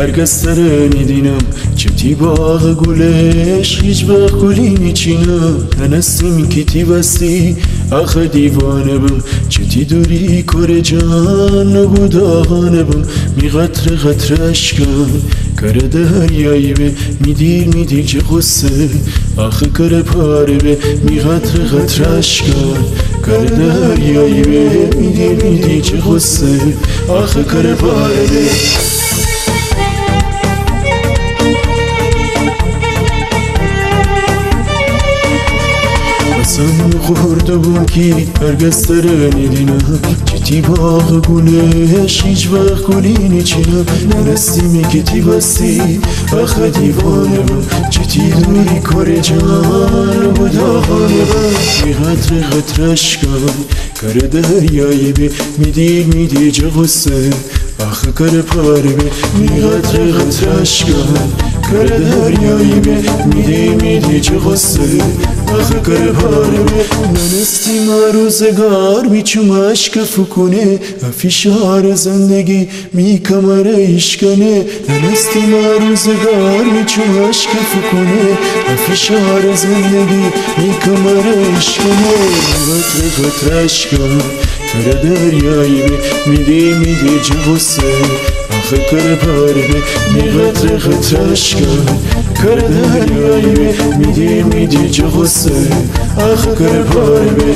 هرگز ترنیدینم چتی باغ گلش هیچ وقت گلی نیچینم ننستیم کیتی بستی آخه دیوانه بم چتی دوری کره جان نبود آغانه بم می قطر قطر اشکان کره دریایی به میدیر چه غصه آخه کره پاره به می قطر قطر اشکان کره دریایی به میدیر چه غصه آخه کره پاره به قسم خورده بوم که هرگز ترنیدینم چتی باغ گلش هیچ وقت گلی نیچینم نرستیم کتی بستی آخه دیوانه بم چتی دوری کره جان بود آغانه بم می قطر قطر اشکان کره دریایی به میدیر چه غصه آخه کره پاره به می قطر قطر اشکان کره دریایی به میدیر چه غصه آخه کره پاره به ننستیم روزگار میچوم عشق فکونه فشار زندگی می کمر اشکنه ننستیم روزگار میچوم عشق فکونه فشار زندگی می کمر اشکنه قطر قطر اشکان کره دریایی به میدیر چه غصه آخه کره پاره به می قطر قطر اشکان کره دریایی به میدیر چه غصه آخه کره پاره به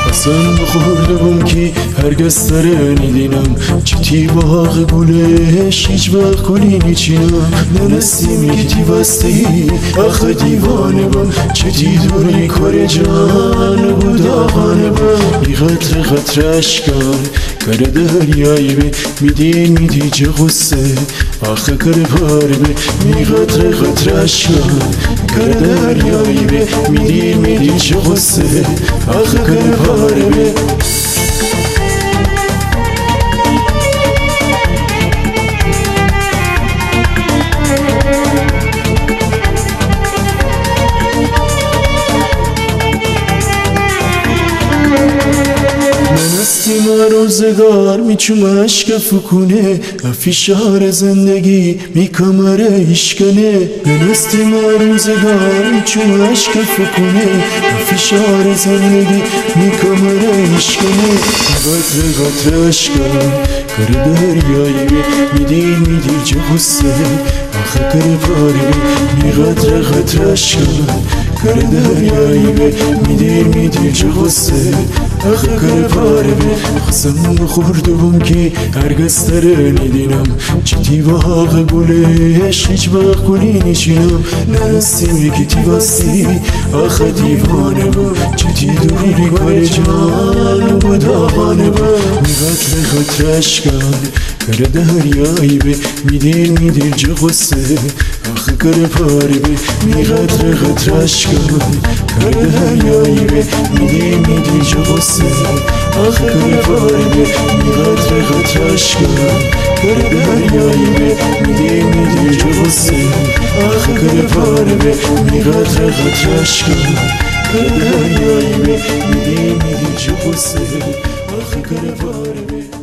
قسم خورده بوم که هرگز ترنیدینم چتی باغ گلش هیچ وقت گلی نیچینم ننستیم کتی بستی آخه دیوانه بم چتی دوری کره جان بود آغانه بم بی قطر قطر اشکان کره دریایی به میدیر چه غصه آخه کره پاره به می قطر قطر اشکان کره دریایی به میدیر چه غصه آخه کره پاره به ننستیم روزگار میچوم عشق فکونه فشار زندگی می کمر اشکنه ننستیم روزگار میچوم عشق فکونه فشار زندگی می کمر اشکنه قطر قطر اشکان کره دریایی به میدیر چه غصه آخه کره پاره به می قطر قطر اشکان کره دریایی به میدیر چه غصه آخه کره پاره به قسم خورده بوم که هرگز ترنیدینم چتی باغ گلش هیچ وقت گلی نیچینم نرستیم کتی بستی آخه دیوانه بم چتی دوری کره جان بود آغانه بم می قطر قطر اشکان کره دریایی به میدیر چه غصه آخه کره پاره به می قطر قطر اشکان کره دریایی به میدیر چه غصه آخه کره پاره به می قطر قطر اشکان کره دریایی به میدیر چه غصه آخه کره پاره به می قطر قطر اشکان کره دریایی به میدیر چه غصه آخه کره پاره به